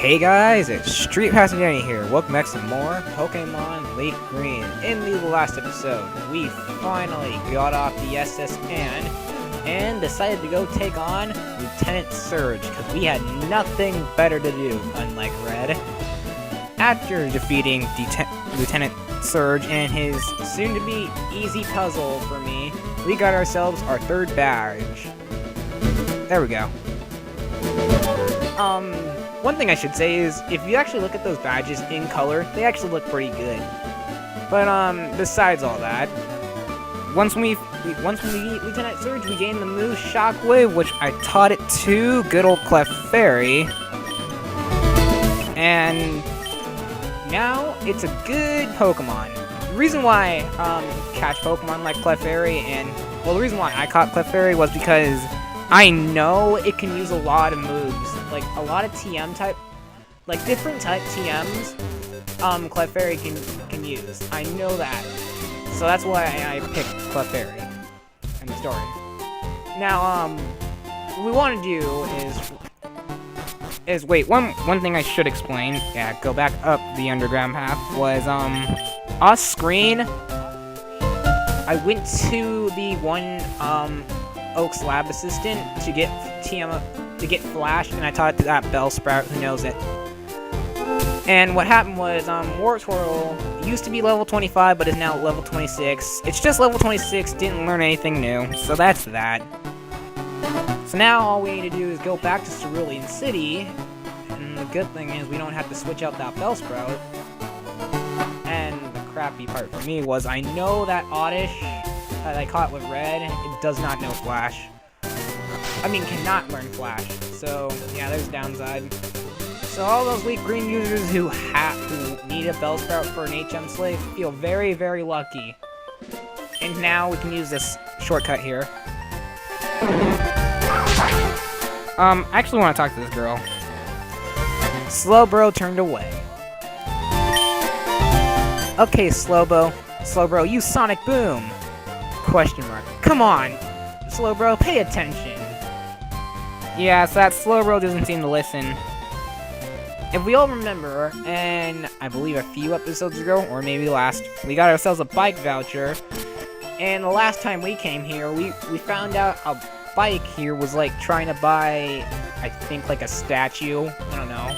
Hey guys, it's Street Passenger Danny here. Welcome back to some more Pokemon Leaf Green. In the last episode, we finally got off the SS Anne and decided to go take on Lieutenant Surge because we had nothing better to do, unlike Red. After defeating Lieutenant Surge and his soon-to-be easy puzzle for me, we got ourselves our third badge. There we go. One thing I should say is, if you actually look at those badges in color, they actually look pretty good. But, besides all that, once we beat Lieutenant Surge, we gained the move Shockwave, which I taught it to good old Clefairy. And now, it's a good Pokemon. The reason why, catch Pokemon like Clefairy the reason why I caught Clefairy was because I know it can use a lot of moves. Like, a lot of TM type, like, different type TMs, Clefairy can use. I know that. So that's why I picked Clefairy. End of story. Now, what we want to do is wait, one thing I should explain, go back up the underground path, was, off screen, I went to the one, Oak's lab assistant to get Flash, and I taught it to that Bellsprout who knows it. And what happened was, Wartortle used to be level 25, but is now level 26. It's just level 26, didn't learn anything new, so that's that. So now all we need to do is go back to Cerulean City, and the good thing is we don't have to switch out that Bellsprout. And the crappy part for me was I know that Oddish that I caught with Red, it does not know Flash. I mean, cannot learn Flash. So, yeah, there's a downside. So all those Leaf Green users who need a Bellsprout for an HM Slave feel very, very lucky. And now we can use this shortcut here. I actually want to talk to this girl. Slowbro turned away. Okay, Slowbro, use Sonic Boom! Question mark. Come on! Slowbro, pay attention! Yeah, so that Slowbro doesn't seem to listen. If we all remember, and I believe a few episodes ago, or maybe last, we got ourselves a bike voucher. And the last time we came here, we found out a bike here was like trying to buy, I think, like a statue. I don't know.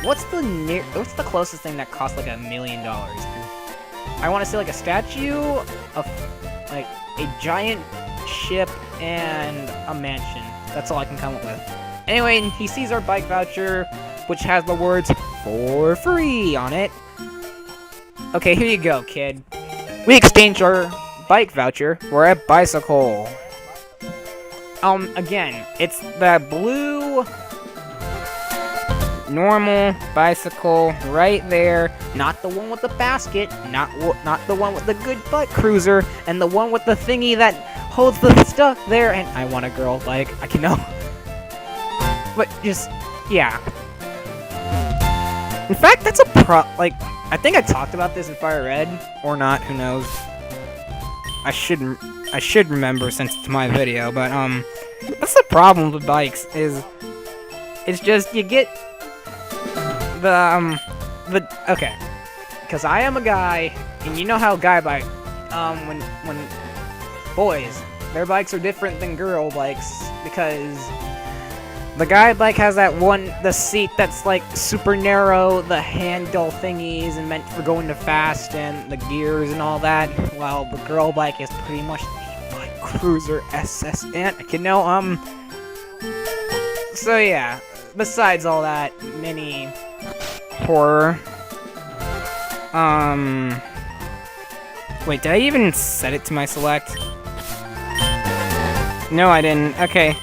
What's the closest thing that costs like $1 million? I want to say like a statue, like a giant ship, and a mansion. That's all I can come up with. Anyway, he sees our bike voucher, which has the words "for free" on it. Okay, here you go, kid. We exchanged our bike voucher for a bicycle. Again, it's the blue normal bicycle right there. Not the one with the basket, not the one with the good butt cruiser, and the one with the thingy that holds the stuff there. And I want a girl bike. I can know. But just, yeah. In fact, that's a I think I talked about this in Fire Red, or not, who knows. I should remember since it's my video, but, that's the problem with bikes, it's just, you get okay. Because I am a guy, and you know how guy bike, when boys, their bikes are different than girl bikes, because the guy bike has the seat that's like super narrow, the handle thingies and meant for going to fast, and the gears and all that, while the girl bike is pretty much the bike cruiser SS Ant, you know, so yeah, besides all that mini horror, wait, did I even set it to my select? No, I didn't. Okay.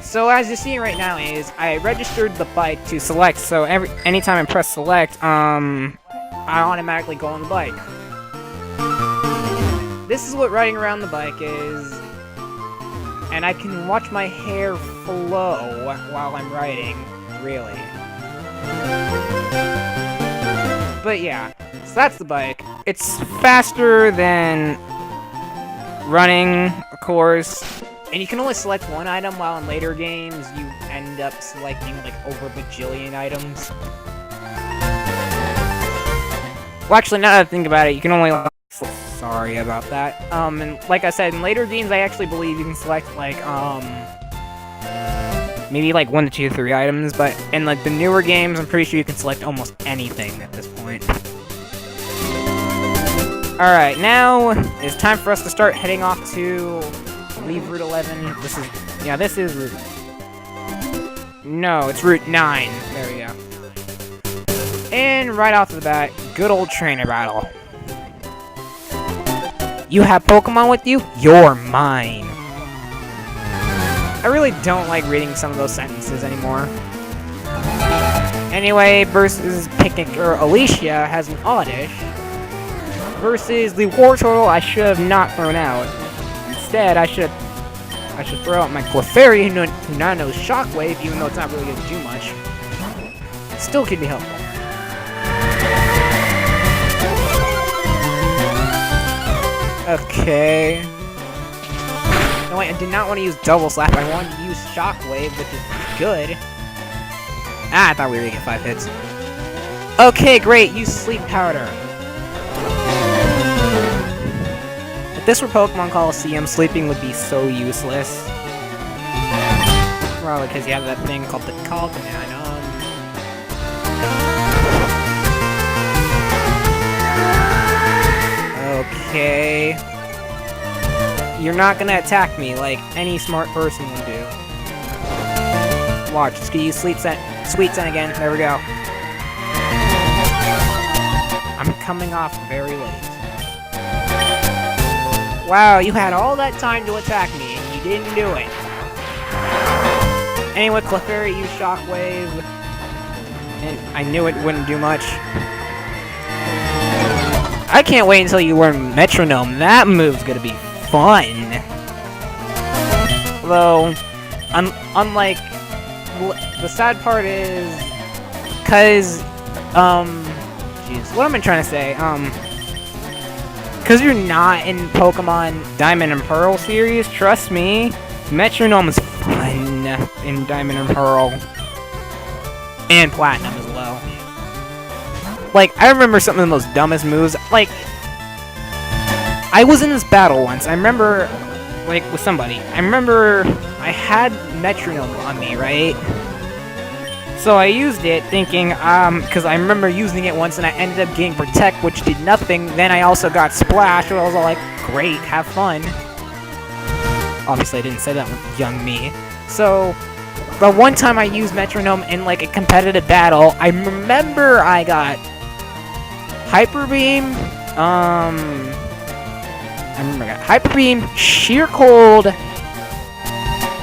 So as you're seeing right now is, I registered the bike to select, so anytime I press select, I automatically go on the bike. This is what riding around the bike is, and I can watch my hair flow while I'm riding, really. But yeah, so that's the bike. It's faster than running, of course. And you can only select one item, while in later games, you end up selecting, like, over a bajillion items. Well, actually, now that I think about it, you can only... Sorry about that. And like I said, in later games, I actually believe you can select, like, maybe, like, 1 to 2 to 3 items, but in, like, the newer games, I'm pretty sure you can select almost anything at this point. Alright, now it's time for us to start heading off to... leave Route 11. This is Route... No, it's Route 9. There we go. And right off the bat, good old trainer battle. You have Pokemon with you? You're mine. I really don't like reading some of those sentences anymore. Anyway, versus Picnic or Alicia has an Oddish. Versus the Wartortle I should have not thrown out. Instead, I should throw out my Clefairy, who now knows Shockwave, even though it's not really going to do much. Still could be helpful. Okay. No, wait, I did not want to use Double Slap. I wanted to use Shockwave, which is good. Ah, I thought we were going to get 5 hits. Okay, great. Use Sleep Powder. If this were Pokemon Coliseum, sleeping would be so useless. Probably because you have that thing called the Call Command. Okay. You're not gonna attack me like any smart person would do. Watch, just gonna use Sweet Scent again. There we go. I'm coming off very late. Wow, you had all that time to attack me, and you didn't do it. Anyway, Clefairy used Shockwave, and I knew it wouldn't do much. I can't wait until you learn Metronome. That move's gonna be fun. Though, unlike... The sad part is... Cause, jeez, what am I trying to say? Cause you're not in Pokemon Diamond and Pearl series, trust me, Metronome is fun in Diamond and Pearl. And Platinum as well. Like, I remember some of the most dumbest moves. Like, I was in this battle once. I remember, like, with somebody. I remember I had Metronome on me, right? So I used it thinking, because I remember using it once and I ended up getting Protect, which did nothing. Then I also got Splash, and I was all like, great, have fun. Obviously, I didn't say that with young me. So, the one time I used Metronome in, like, a competitive battle, I remember I got Hyper Beam, I remember I got Hyper Beam, Sheer Cold,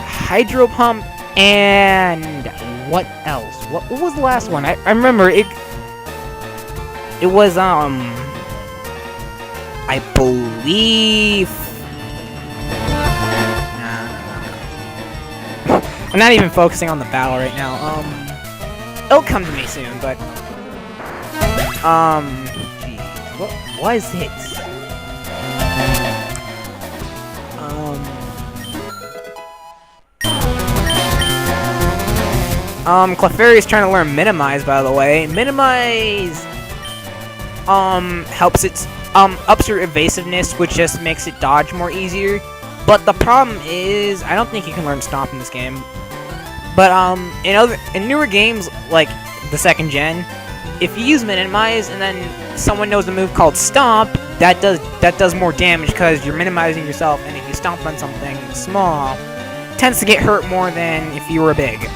Hydro Pump, and what else? What was the last one? I remember it was, I believe... I'm not even focusing on the battle right now. It'll come to me soon, but... Geez, what was it? Clefairy is trying to learn Minimize, by the way. Minimize, helps it, ups your evasiveness, which just makes it dodge more easier. But the problem is, I don't think you can learn Stomp in this game. But, in newer games, like the 2nd gen, if you use Minimize and then someone knows a move called Stomp, that does more damage because you're minimizing yourself, and if you stomp on something small, it tends to get hurt more than if you were big.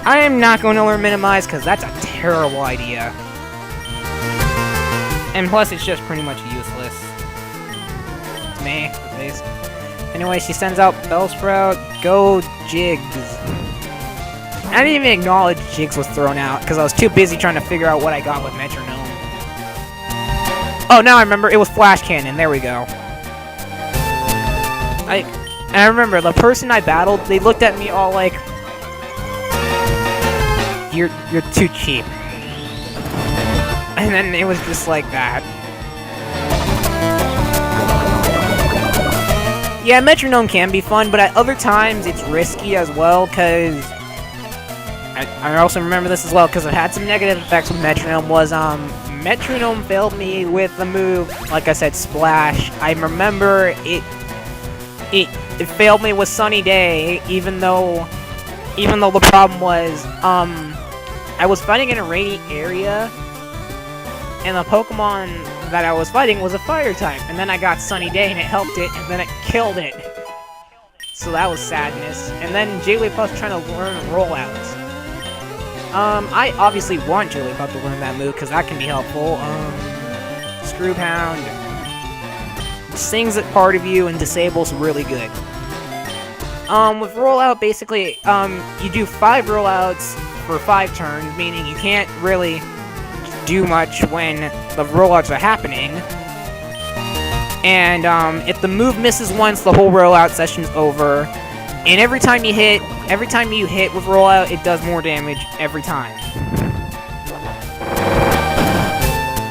I am not going to learn Minimize because that's a terrible idea. And plus, it's just pretty much useless. To me, at least. Anyway, she sends out Bellsprout. Go, Jigs. I didn't even acknowledge Jigs was thrown out because I was too busy trying to figure out what I got with Metronome. Oh, now I remember. It was Flash Cannon. There we go. And I remember the person I battled, they looked at me all like, You're too cheap. And then it was just like that. Yeah, Metronome can be fun, but at other times it's risky as well, because I also remember this as well, because I've had some negative effects with Metronome, was, Metronome failed me with the move, like I said, Splash. I remember it failed me with Sunny Day, even though the problem was, I was fighting in a rainy area, and the Pokemon that I was fighting was a fire type, and then I got Sunny Day and it helped it, and then it killed it. So that was sadness. And then Jigglypuff's trying to learn rollouts. I obviously want Jigglypuff to learn that move, because that can be helpful. Screw Pound sings at part of you and disables really good. With rollout, basically, you do 5 rollouts for 5 turns, meaning you can't really do much when the rollouts are happening. And if the move misses once, the whole rollout session's over. And every time you hit with rollout, it does more damage every time.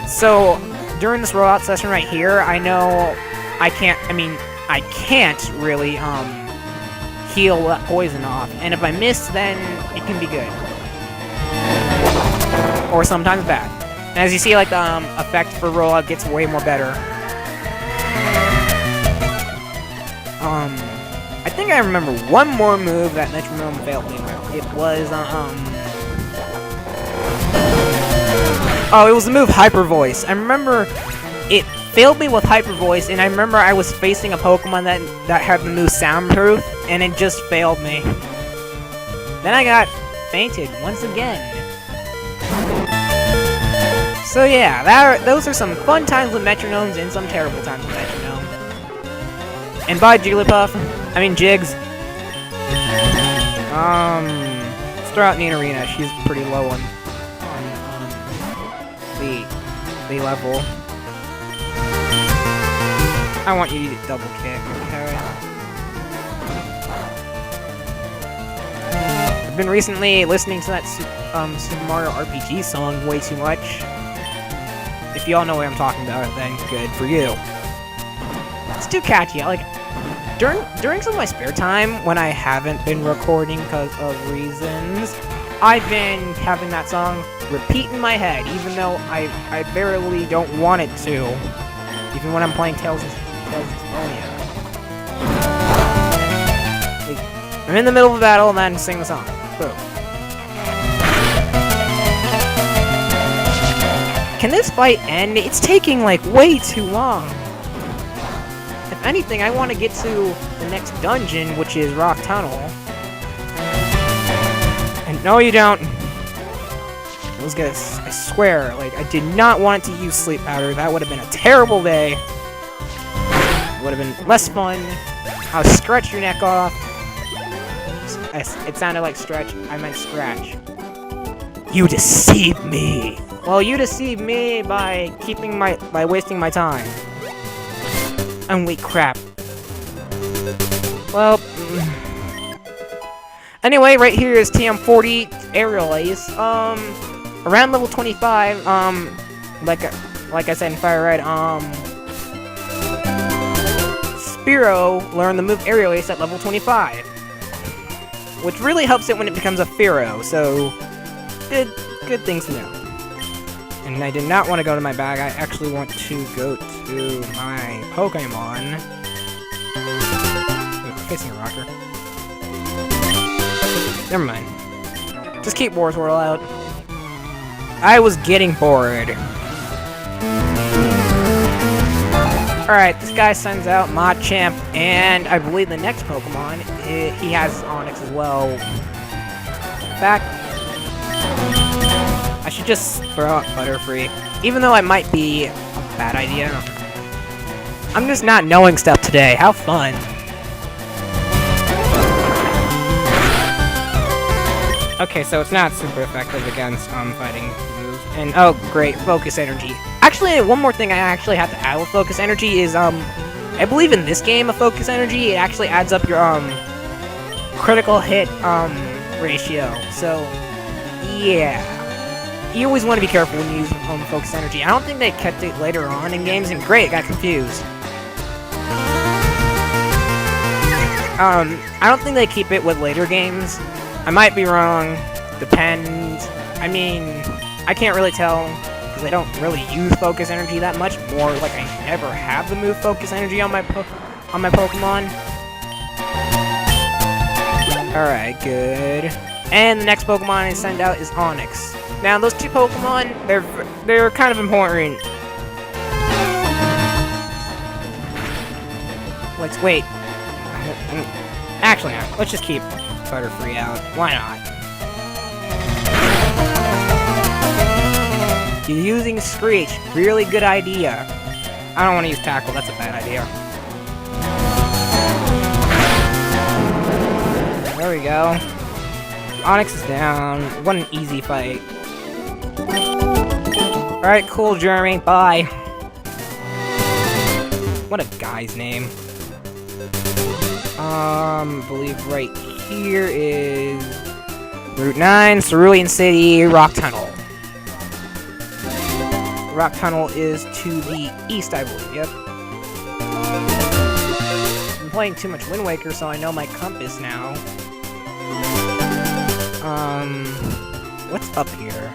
So during this rollout session right here, I know I can't really heal that poison off. And if I miss, then it can be good. Or sometimes bad. And as you see, like, the effect for rollout gets way more better. I think I remember one more move that Metronome failed me with. It was, oh, it was the move Hyper Voice. I remember it failed me with Hyper Voice, and I remember I was facing a Pokemon that had the move Soundproof, and it just failed me. Then I got fainted once again. So yeah, those are some fun times with Metronomes and some terrible times with Metronome. And bye, Jigglypuff. I mean, Jiggs. Let's throw out Nidorina. She's pretty low on the level. I want you to double kick, okay? I've been recently listening to that Super Mario RPG song way too much. If y'all know what I'm talking about, then good for you. It's too catchy. During some of my spare time, when I haven't been recording because of reasons, I've been having that song repeat in my head, even though I barely don't want it to. Even when I'm playing Tales of Symphonia. Like, I'm in the middle of a battle and then I sing the song. Boom. Can this fight end? It's taking, like, way too long. If anything, I want to get to the next dungeon, which is Rock Tunnel. And no, you don't. I swear, like, I did not want to use Sleep Powder. That would have been a terrible day. It would have been less fun. I'll stretch your neck off. It sounded like stretch. I meant scratch. You deceived me. Well, you deceived me by wasting my time. Holy crap. Well, anyway, right here is TM40 Aerial Ace. Around level 25, like I said in Fire Red, Spearow learned the move Aerial Ace at level 25. Which really helps it when it becomes a Fearow, so good things to know. And I did not want to go to my bag, I actually want to go to my Pokemon. Ooh, facing a rocker. Never mind. Just keep War Swirl out. I was getting bored. Alright, this guy sends out Machamp, and I believe the next Pokemon, he has Onix as well. In fact, I should just throw out Butterfree, even though it might be a bad idea. I'm just not knowing stuff today. How fun. Okay, so it's not super effective against fighting moves. And oh great, Focus Energy. Actually, one more thing I actually have to add with Focus Energy is I believe in this game of Focus Energy it actually adds up your critical hit ratio. So yeah. You always want to be careful when you use Focus Energy. I don't think they kept it later on in games, and great, got confused. I don't think they keep it with later games. I might be wrong. Depends. I mean, I can't really tell because I don't really use focus energy that much. More like I never have the move focus energy on my Pokemon. Alright, good. And the next Pokemon I send out is Onix. Now, those two Pokemon, they're kind of important. Let's wait. Actually, no. Let's just keep Butterfree out. Why not? You're using Screech. Really good idea. I don't want to use Tackle. That's a bad idea. There we go. Onix is down. What an easy fight. Alright, cool, Jeremy. Bye. What a guy's name. I believe right here is Route 9, Cerulean City, Rock Tunnel. Rock Tunnel is to the east, I believe, yep. I'm playing too much Wind Waker, so I know my compass now. What's up here?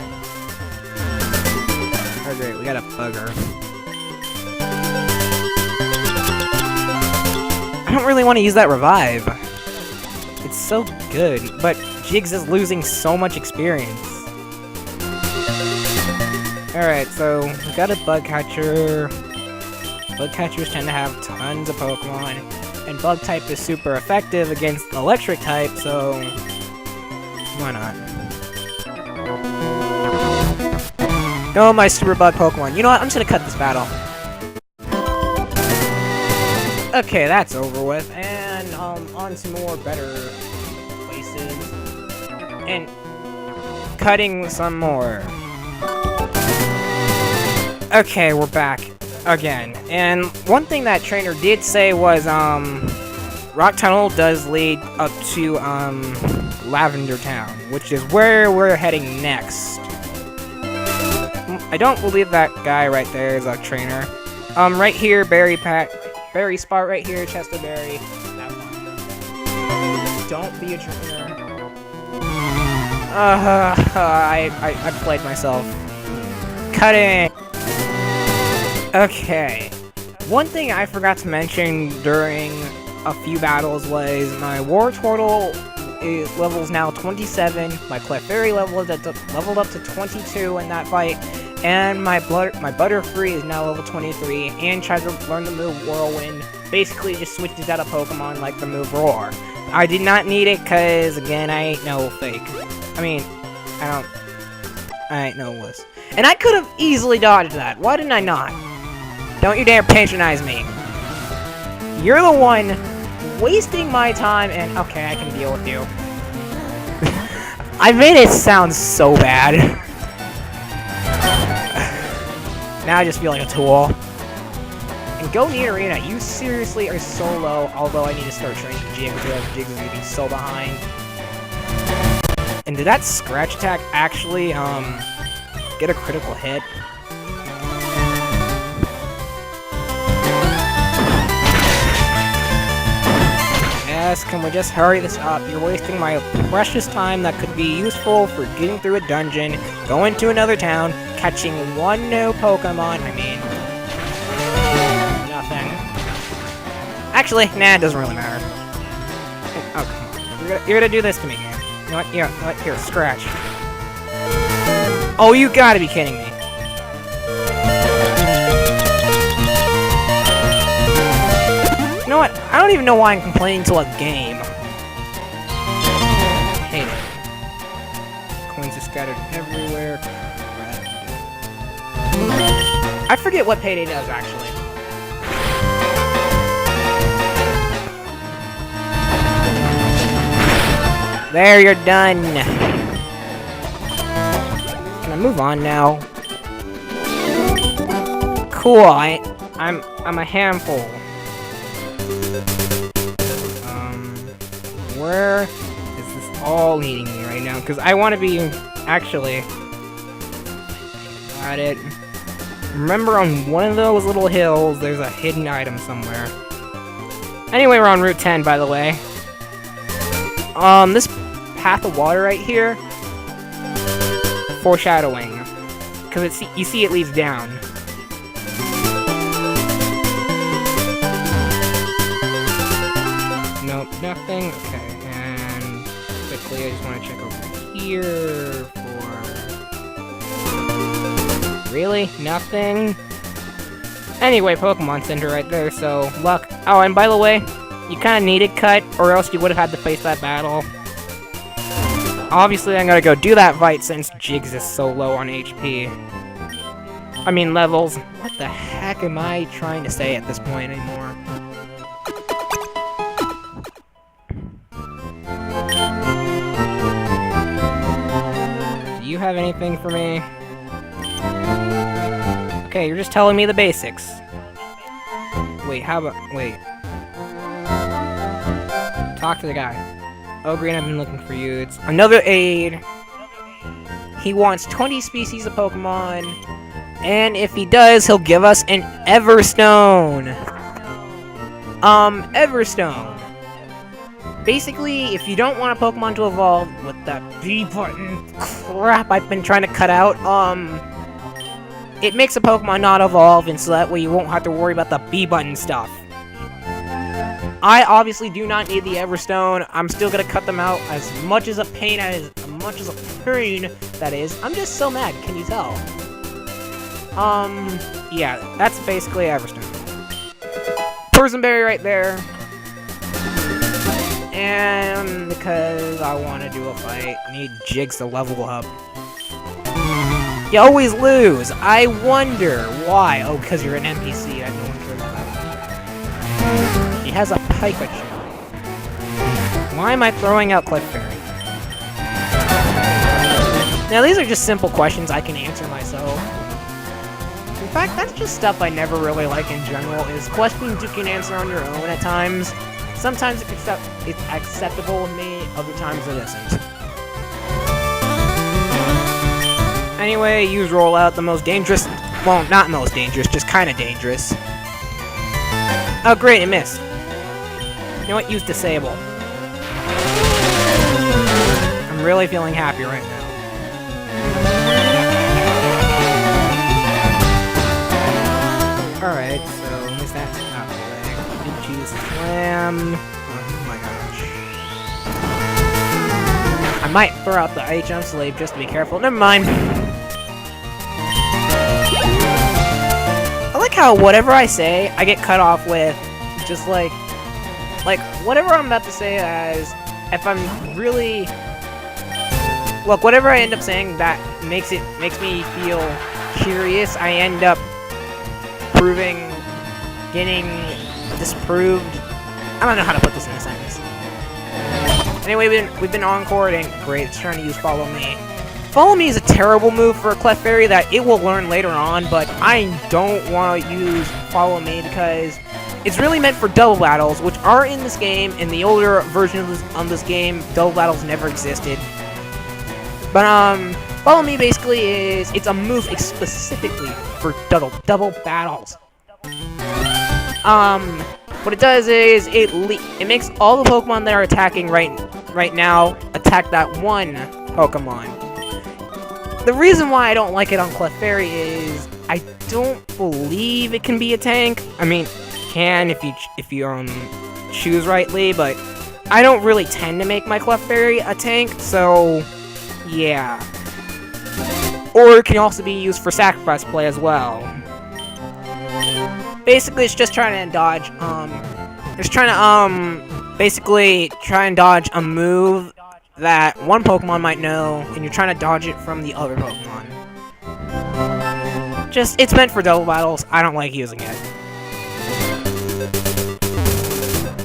Oh great, we got a bugger. I don't really want to use that revive. It's so good, but Jiggs is losing so much experience. Alright, so we got a bug catcher. Bug catchers tend to have tons of Pokemon, and bug type is super effective against electric type, so why not? Oh, my super bug Pokemon. You know what? I'm just gonna cut this battle. Okay, that's over with, and on to more better places, and cutting some more. Okay, we're back again, and one thing that trainer did say was Rock Tunnel does lead up to Lavender Town, which is where we're heading next. I don't believe that guy right there is a trainer. Right here, Berry Spot right here, Chester Berry. Don't be a trainer. I played myself. Cutting! Okay. One thing I forgot to mention during a few battles was my Wartortle level's now 27, my Clefairy leveled up to 22 in that fight, and my Butterfree is now level 23, and tried to learn the move Whirlwind. Basically just switches out a Pokemon like the move Roar. I did not need it, cause again, I ain't no fake. I ain't no wuss. And I could have easily dodged that. Why didn't I not? Don't you dare patronize me. You're the one wasting my time, and okay, I can deal with you. I made it sound so bad. Now I just feel like a tool. And go Nidorina, you seriously are so low, although I need to start training Jig because Jig is gonna be so behind. And did that Scratch Attack actually, get a critical hit? Yes, can we just hurry this up? You're wasting my precious time that could be useful for getting through a dungeon, going to another town, catching one new Pokemon, nothing. Actually, nah, it doesn't really matter. Oh, come on. You're gonna do this to me, man. You know what? Here, scratch. Oh, you gotta be kidding me. You know what? I don't even know why I'm complaining to a game. Hate it. Coins are scattered everywhere. I forget what Payday does, actually. There, you're done. Can I move on now? Cool, I'm a handful. Where is this all leading me right now? Because I want to be, actually, got it. Remember on one of those little hills, there's a hidden item somewhere. Anyway, we're on Route 10, by the way. This path of water right here, foreshadowing, because you see it leads down. Nope, nothing. Okay, and quickly I just want to check over here for... Really? Nothing? Anyway, Pokemon Center right there, so luck. Oh, and by the way, you kind of needed Cut, or else you would have had to face that battle. Obviously, I'm gonna go do that fight since Jiggs is so low on HP. I mean, levels. What the heck am I trying to say at this point anymore? Do you have anything for me? Okay, you're just telling me the basics. Wait, how about... Wait. Talk to the guy. Oh, Green, I've been looking for you. It's another aid. He wants 20 species of Pokemon. And if he does, he'll give us an Everstone. Everstone. Basically, if you don't want a Pokemon to evolve with that B button crap I've been trying to cut out, it makes a Pokemon not evolve, and so that way you won't have to worry about the B button stuff. I obviously do not need the Everstone. I'm still gonna cut them out as much as a pain that is. I'm just so mad, can you tell? Yeah, that's basically Everstone. Personberry right there. And because I want to do a fight, I need Jiggs to level up. You always lose. I wonder why. Oh, because you're an NPC. I don't care about that. He has a Pikachu. Why am I throwing out Clefairy? Now, these are just simple questions I can answer myself. In fact, that's just stuff I never really like in general, is questions you can answer on your own at times. Sometimes it's acceptable with me, other times it isn't. Anyway, use Rollout, the most dangerous... Well, not most dangerous, just kind of dangerous. Oh great, it missed. You know what? Use Disable. I'm really feeling happy right now. Alright, so at least that's out of the way. Choose Slam. Oh my gosh. I might throw out the HM Slave just to be careful. Never mind. I like how whatever I say, I get cut off with just like whatever I'm about to say as if I'm really... Look, whatever I end up saying that makes me feel curious, I end up getting disproved. I don't know how to put this in a sentence. Anyway, we've been Encored, and great, it's trying to use Follow Me. Follow Me is a terrible move for a Clefairy that it will learn later on, but I don't want to use Follow Me because it's really meant for double battles, which are in this game. In the older version of this game, double battles never existed. But Follow Me basically it's a move specifically for double battles. What it does is it makes all the Pokemon that are attacking right now attack that one Pokemon. The reason why I don't like it on Clefairy is I don't believe it can be a tank. I mean, it can if you choose rightly, but I don't really tend to make my Clefairy a tank, so yeah. Or it can also be used for sacrifice play as well. Basically, it's just trying to dodge, basically try and dodge a move that one Pokemon might know, and you're trying to dodge it from the other Pokemon. It's meant for double battles. I don't like using it.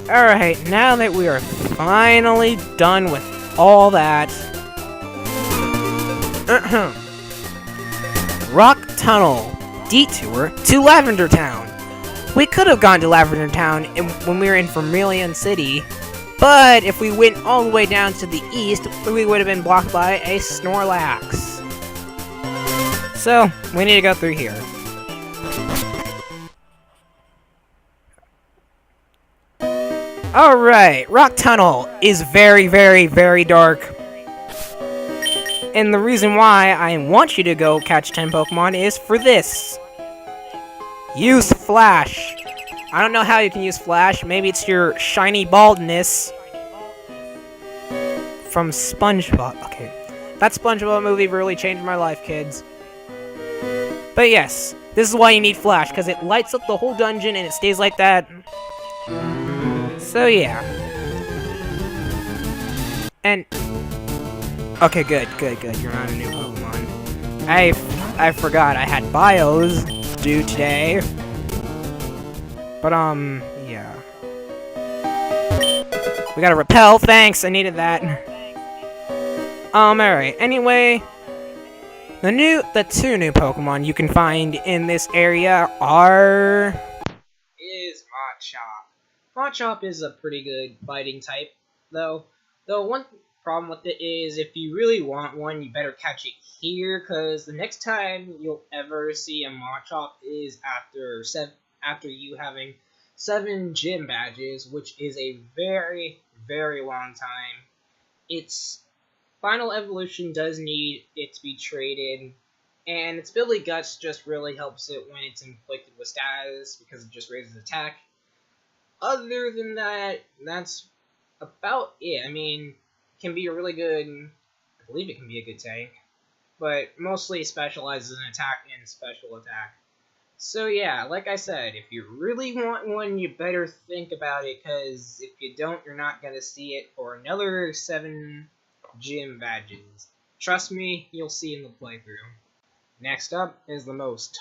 Alright, now that we are finally done with all that... Rock Tunnel. Detour to Lavender Town. We could have gone to Lavender Town when we were in Vermilion City, but if we went all the way down to the east, we would have been blocked by a Snorlax. So, we need to go through here. Alright, Rock Tunnel is very, very, very dark. And the reason why I want you to go catch 10 Pokemon is for this. Use Flash. I don't know how you can use Flash. Maybe it's your shiny baldness from SpongeBob. Okay, that SpongeBob movie really changed my life, kids. But yes, this is why you need Flash, because it lights up the whole dungeon and it stays like that. So yeah. And okay, good. You're not a new Pokemon. I forgot I had bios due today. But yeah. We got a repel, thanks, I needed that. Alright, anyway. The two new Pokemon you can find in this area is Machop. Machop is a pretty good fighting type, though. Though one problem with it is if you really want one, you better catch it here, because the next time you'll ever see a Machop is after you having 7 gym badges, which is a very, very long time. Its final evolution does need it to be traded, and its Billy Guts just really helps it when it's inflicted with status, because it just raises attack. Other than that, that's about it. I mean, it can be a really good, I believe it can be a good tank, but mostly specializes in attack and special attack. So yeah, like I said, if you really want one, you better think about it, because if you don't, you're not going to see it for another 7 gym badges. Trust me, you'll see in the playthrough. Next up is the most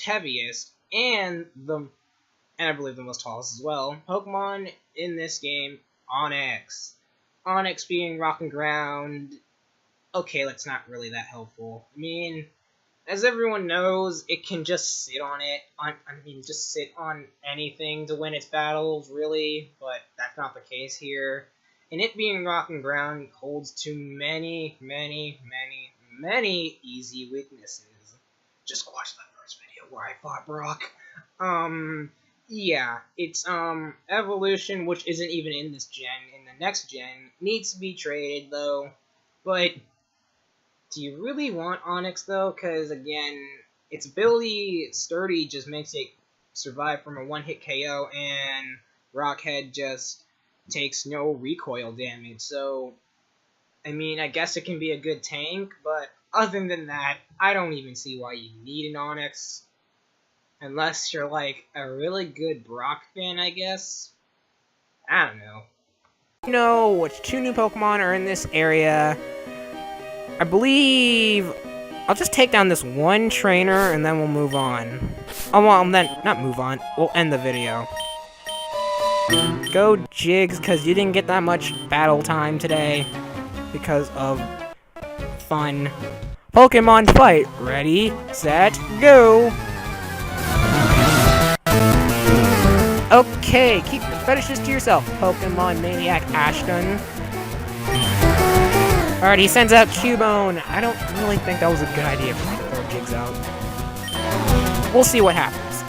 heaviest, and I believe the most tallest as well, Pokemon in this game, Onix. Onix being rock and ground, okay, that's not really that helpful. I mean, as everyone knows, it can just sit on it. Just sit on anything to win its battles, really, but that's not the case here. And it being rock and ground holds too many easy weaknesses. Just watch that first video where I fought Brock. Yeah, its evolution, which isn't even in this gen, in the next gen, needs to be traded though. But do you really want Onix though? Because again, its ability Sturdy just makes it survive from a one-hit KO, and Rockhead just takes no recoil damage. So, I mean, I guess it can be a good tank, but other than that, I don't even see why you need an Onix. Unless you're like a really good Brock fan, I guess. I don't know. You know which 2 new Pokemon are in this area. I believe I'll just take down this one trainer and then we'll move on. Oh, well, then, not move on. We'll end the video. Go Jigs, because you didn't get that much battle time today because of fun. Pokemon fight. Ready, set, go! Okay, keep your fetishes to yourself, Pokemon Maniac Ashton. Alright, he sends out Cubone. I don't really think that was a good idea for me to throw Jigs out. We'll see what happens.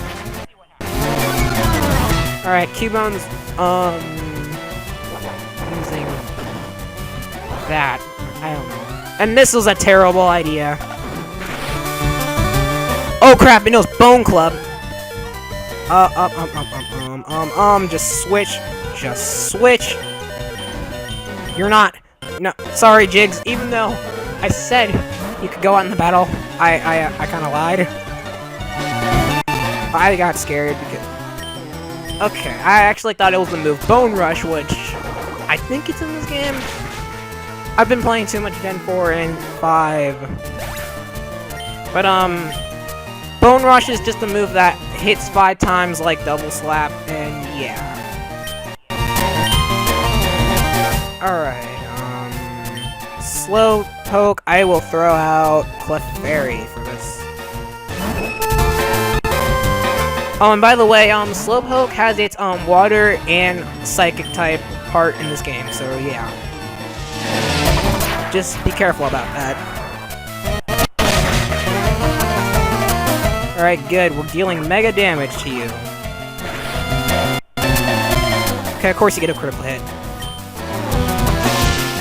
Alright, Cubone's, using that. I don't know. And this was a terrible idea. Oh crap, it knows Bone Club. Just switch. Just switch. You're not. No, sorry, Jigs. Even though I said you could go out in the battle, I kind of lied. I got scared because... Okay, I actually thought it was the move Bone Rush, which I think it's in this game. I've been playing too much Gen 4 and 5. But, Bone Rush is just a move that hits 5 times like Double Slap, and yeah. Alright, Slowpoke, I will throw out Clefairy for this. Oh, and by the way, Slowpoke has its, water and psychic type part in this game, so yeah. Just be careful about that. Alright, good. We're dealing mega damage to you. Okay, of course you get a critical hit.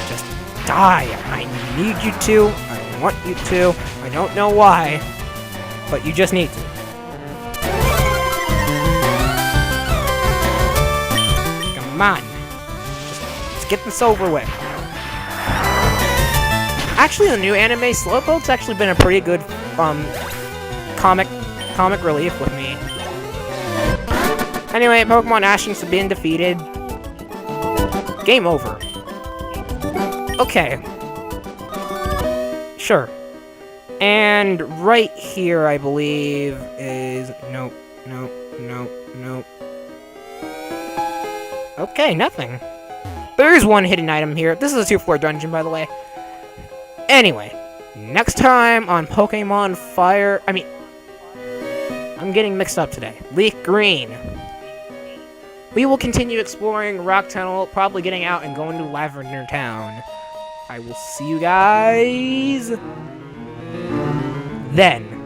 Just die. I need you to. I want you to. I don't know why, but you just need to. Come on. Let's get this over with. Actually, the new anime Slowpoke's actually been a pretty good comic relief with me. Anyway, Pokemon Ashton's been defeated. Game over. Okay. Sure. And right here, I believe, is... Nope. Okay, nothing. There is one hidden item here. This is a 2-floor dungeon, by the way. Anyway, next time on Pokemon Fire... I'm getting mixed up today. Leaf Green. We will continue exploring Rock Tunnel, probably getting out and going to Lavender Town. I will see you guys then.